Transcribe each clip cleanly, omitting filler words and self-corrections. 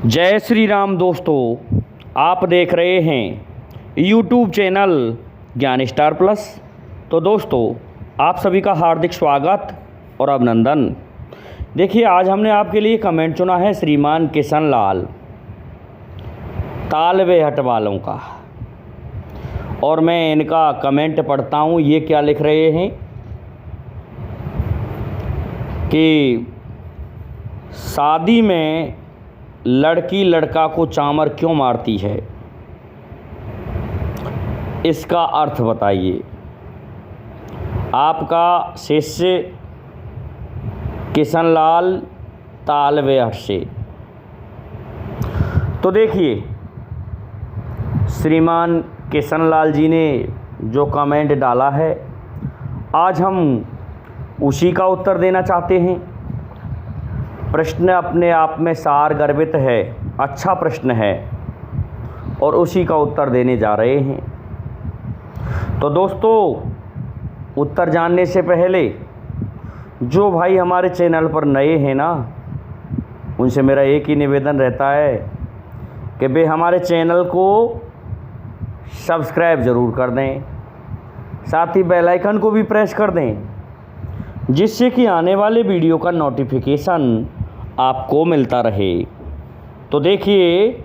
जय श्री राम दोस्तों, आप देख रहे हैं यूट्यूब चैनल ज्ञान स्टार प्लस। तो दोस्तों, आप सभी का हार्दिक स्वागत और अभिनंदन। देखिए, आज हमने आपके लिए कमेंट चुना है श्रीमान किशन लाल तालबेहट वालों का, और मैं इनका कमेंट पढ़ता हूँ। ये क्या लिख रहे हैं कि शादी में लड़की लड़का को चामर क्यों मारती है, इसका अर्थ बताइए। आपका शिष्य किशन लाल तालबेहट से। तो देखिए, श्रीमान किशन लाल जी ने जो कमेंट डाला है, आज हम उसी का उत्तर देना चाहते हैं। प्रश्न अपने आप में सार गर्भित है, अच्छा प्रश्न है, और उसी का उत्तर देने जा रहे हैं। तो दोस्तों, उत्तर जानने से पहले जो भाई हमारे चैनल पर नए हैं ना, उनसे मेरा एक ही निवेदन रहता है कि वे हमारे चैनल को सब्सक्राइब ज़रूर कर दें, साथ ही बेल आइकन को भी प्रेस कर दें, जिससे कि आने वाले वीडियो का नोटिफिकेशन आपको मिलता रहे। तो देखिए,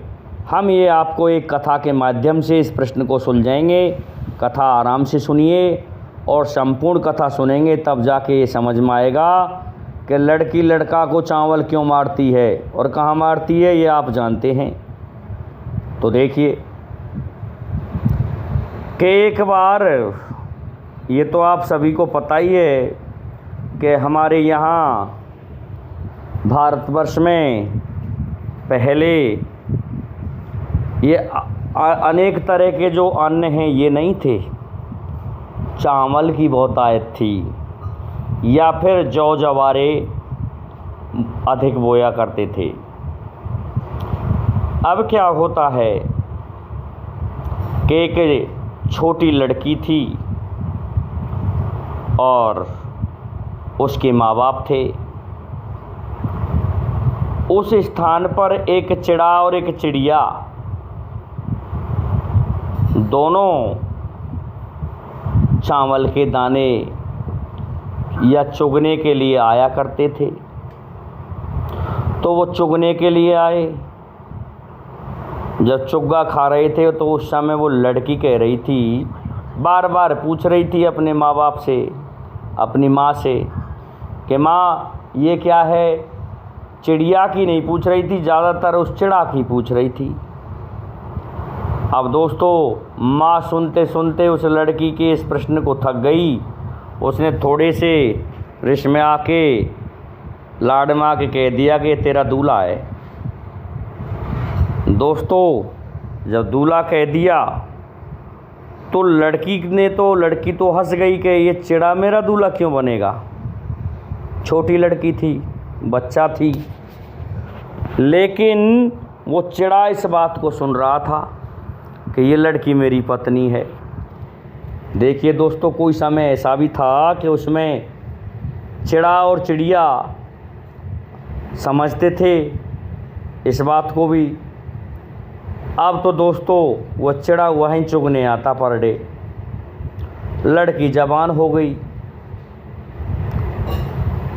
हम ये आपको एक कथा के माध्यम से इस प्रश्न को सुलझाएंगे। कथा आराम से सुनिए और संपूर्ण कथा सुनेंगे, तब जाके ये समझ में आएगा कि लड़की लड़का को चावल क्यों मारती है और कहाँ मारती है, ये आप जानते हैं। तो देखिए कि एक बार, ये तो आप सभी को पता ही है कि हमारे यहाँ भारतवर्ष में पहले ये अनेक तरह के जो अन्न हैं ये नहीं थे। चावल की बहुत आयत थी, या फिर जौ जवारे अधिक बोया करते थे। अब क्या होता है कि एक छोटी लड़की थी और उसके माँ बाप थे। उस स्थान पर एक चिड़ा और एक चिड़िया दोनों चावल के दाने या चुगने के लिए आया करते थे। तो वो चुगने के लिए आए। जब चुग्गा खा रहे थे तो उस समय वो लड़की कह रही थी, बार बार पूछ रही थी अपने माँ बाप से, अपनी माँ से, कि माँ ये क्या है। चिड़िया की नहीं पूछ रही थी, ज़्यादातर उस चिड़ा की पूछ रही थी। अब दोस्तों, माँ सुनते सुनते उस लड़की के इस प्रश्न को थक गई। उसने थोड़े से रिश में आके लाड में आके कह दिया कि तेरा दूल्हा है। दोस्तों, जब दूल्हा कह दिया तो लड़की तो हंस गई कि ये चिड़ा मेरा दूल्हा क्यों बनेगा। छोटी लड़की थी, बच्चा थी, लेकिन वो चिड़ा इस बात को सुन रहा था कि ये लड़की मेरी पत्नी है। देखिए दोस्तों, कोई समय ऐसा भी था कि उसमें चिड़ा और चिड़िया समझते थे इस बात को भी। अब तो दोस्तों, वो चिड़ा वहीं चुगने आता पर डे। लड़की जवान हो गई।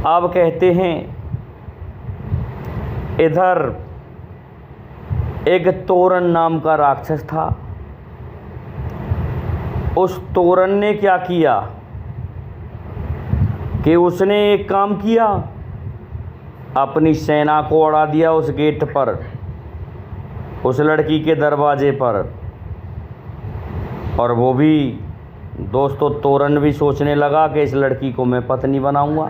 अब कहते हैं, इधर एक तोरन नाम का राक्षस था। उस तोरन ने क्या किया कि उसने एक काम किया, अपनी सेना को अड़ा दिया उस गेट पर, उस लड़की के दरवाजे पर। और वो भी दोस्तों, तोरन भी सोचने लगा कि इस लड़की को मैं पत्नी बनाऊंगा।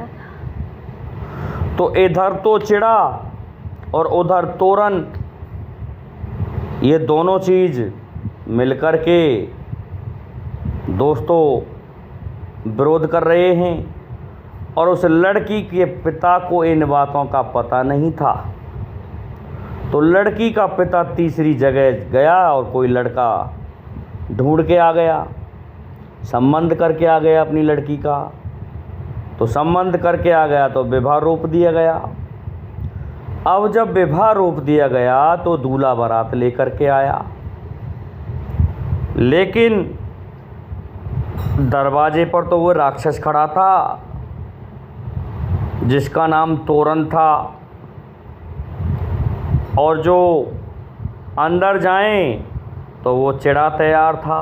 तो इधर तो चिड़ा और उधर तोरन, ये दोनों चीज़ मिलकर के दोस्तों विरोध कर रहे हैं। और उस लड़की के पिता को इन बातों का पता नहीं था। तो लड़की का पिता तीसरी जगह गया और कोई लड़का ढूंढ के आ गया, संबंध करके आ गया अपनी लड़की का। तो संबंध करके आ गया तो विवाह रोप दिया गया। अब जब विवाह रोप दिया गया तो दूल्हा बारात लेकर के आया, लेकिन दरवाजे पर तो वो राक्षस खड़ा था जिसका नाम तोरण था, और जो अंदर जाएं तो वो चिड़ा तैयार था।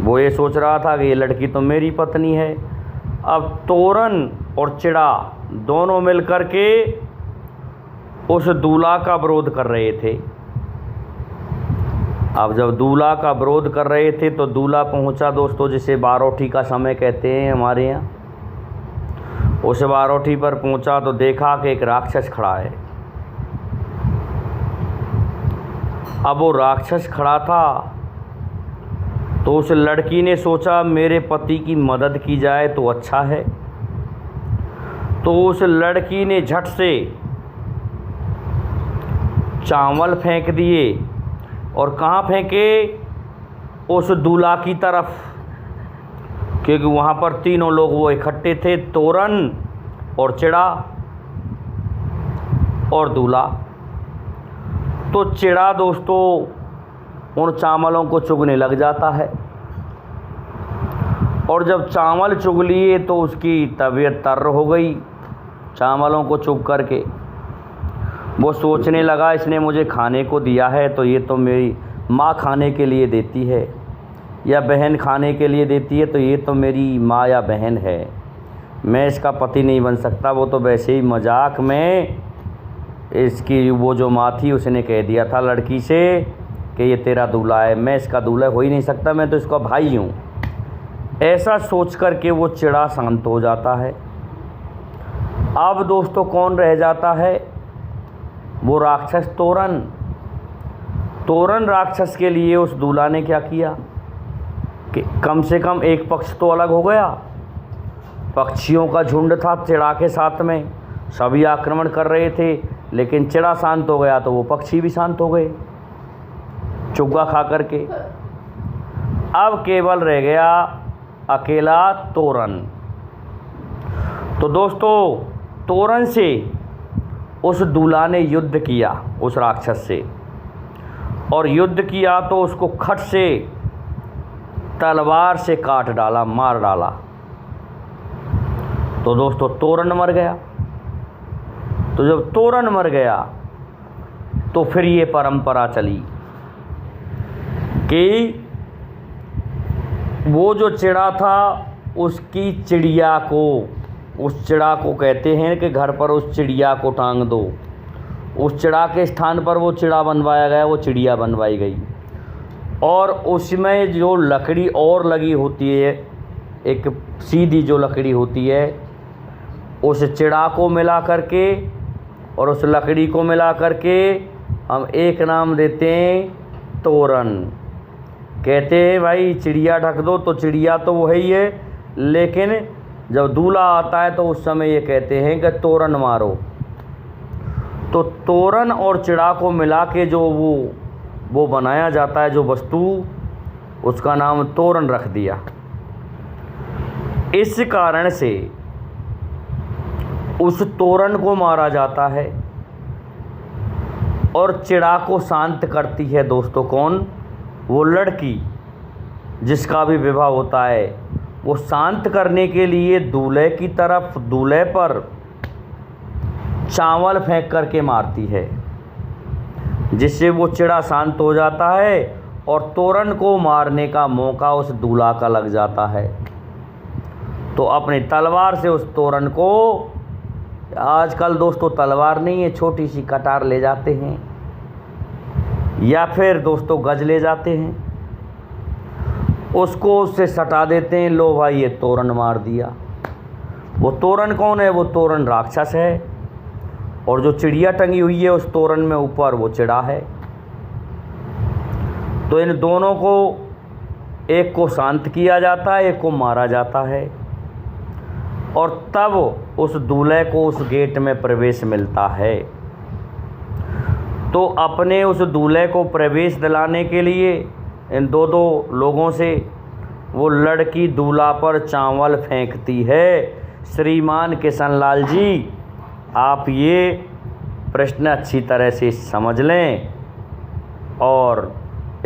वो ये सोच रहा था कि ये लड़की तो मेरी पत्नी है। अब तोरण और चिड़ा दोनों मिलकर के उस दूल्हा का विरोध कर रहे थे। अब जब दूल्हा का विरोध कर रहे थे तो दूल्हा पहुंचा दोस्तों, जिसे बारोठी का समय कहते हैं हमारे यहाँ। उस बारोठी पर पहुंचा तो देखा कि एक राक्षस खड़ा है। अब वो राक्षस खड़ा था तो उस लड़की ने सोचा मेरे पति की मदद की जाए तो अच्छा है। तो उस लड़की ने झट से चावल फेंक दिए, और कहाँ फेंके? उस दूल्हा की तरफ, क्योंकि वहाँ पर तीनों लोग वो इकट्ठे थे, तोरण और चिड़ा और दूल्हा। तो चिड़ा दोस्तों उन चावलों को चुगने लग जाता है, और जब चावल चुग लिए तो उसकी तबीयत तर्र हो गई चावलों को चुग करके। वो सोचने लगा इसने मुझे खाने को दिया है तो ये तो मेरी माँ खाने के लिए देती है, या बहन खाने के लिए देती है, तो ये तो मेरी माँ या बहन है, मैं इसका पति नहीं बन सकता। वो तो वैसे ही मजाक में इसकी वो जो माँ थी उसने कह दिया था लड़की से कि ये तेरा दूल्हा है, मैं इसका दूल्हा हो ही नहीं सकता, मैं तो इसका भाई हूँ। ऐसा सोच कर के वो चिड़ा शांत हो जाता है। अब दोस्तों कौन रह जाता है? वो राक्षस तोरण। तोरण राक्षस के लिए उस दूल्हा ने क्या किया कि कम से कम एक पक्ष तो अलग हो गया। पक्षियों का झुंड था चिड़ा के साथ में, सभी आक्रमण कर रहे थे, लेकिन चिड़ा शांत हो गया तो वो पक्षी भी शांत हो गए चुग्गा खा करके। अब केवल रह गया अकेला तोरण। तो दोस्तों तोरण से उस दूल्हा ने युद्ध किया उस राक्षस से, और युद्ध किया तो उसको खट से तलवार से काट डाला, मार डाला। तो दोस्तों तोरण मर गया। तो जब तोरण मर गया तो फिर ये परंपरा चली कि वो जो चिड़ा था उसकी चिड़िया को, उस चिड़ा को कहते हैं कि घर पर उस चिड़िया को टांग दो। उस चिड़ा के स्थान पर वो चिड़ा बनवाया गया, वो चिड़िया बनवाई गई, और उसमें जो लकड़ी और लगी होती है, एक सीधी जो लकड़ी होती है, उस चिड़ा को मिला करके और उस लकड़ी को मिला करके हम एक नाम देते हैं तोरण। कहते हैं भाई चिड़िया ढक दो, तो चिड़िया तो वही है, लेकिन जब दूल्हा आता है तो उस समय ये कहते हैं कि तोरण मारो। तो तोरण और चिड़ा को मिला के जो वो बनाया जाता है जो वस्तु, उसका नाम तोरण रख दिया। इस कारण से उस तोरण को मारा जाता है, और चिड़ा को शांत करती है दोस्तों कौन? वो लड़की जिसका भी विवाह होता है, वो शांत करने के लिए दूल्हे की तरफ, दूल्हे पर चावल फेंक करके मारती है, जिससे वो चिड़ा शांत हो जाता है और तोरण को मारने का मौका उस दूल्हा का लग जाता है। तो अपनी तलवार से उस तोरण को, आजकल दोस्तों तलवार नहीं है, छोटी सी कटार ले जाते हैं, या फिर दोस्तों गज ले जाते हैं, उसको उससे सटा देते हैं। लो भाई ये तोरण मार दिया। वो तोरण कौन है? वो तोरण राक्षस है, और जो चिड़िया टंगी हुई है उस तोरण में ऊपर वो चिड़ा है। तो इन दोनों को, एक को शांत किया जाता है, एक को मारा जाता है, और तब उस दूल्हे को उस गेट में प्रवेश मिलता है। तो अपने उस दूल्हे को प्रवेश दिलाने के लिए इन दो लोगों से वो लड़की दूल्हा पर चावल फेंकती है। श्रीमान किशन लाल जी, आप ये प्रश्न अच्छी तरह से समझ लें और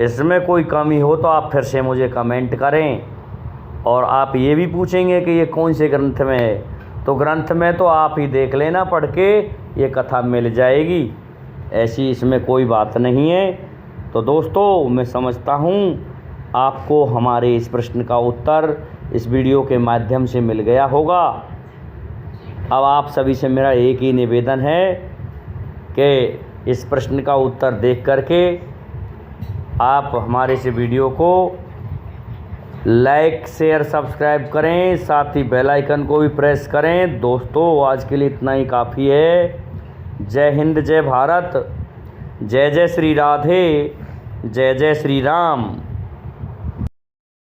इसमें कोई कमी हो तो आप फिर से मुझे कमेंट करें। और आप ये भी पूछेंगे कि ये कौन से ग्रंथ में है, तो ग्रंथ में तो आप ही देख लेना, पढ़ के ये कथा मिल जाएगी, ऐसी इसमें कोई बात नहीं है। तो दोस्तों, मैं समझता हूँ आपको हमारे इस प्रश्न का उत्तर इस वीडियो के माध्यम से मिल गया होगा। अब आप सभी से मेरा एक ही निवेदन है कि इस प्रश्न का उत्तर देख करके आप हमारे इस वीडियो को लाइक शेयर सब्सक्राइब करें, साथ ही बेल आइकन को भी प्रेस करें। दोस्तों, आज के लिए इतना ही काफ़ी है। जय हिंद, जय भारत, जय जय श्री राधे, जय जय श्री राम।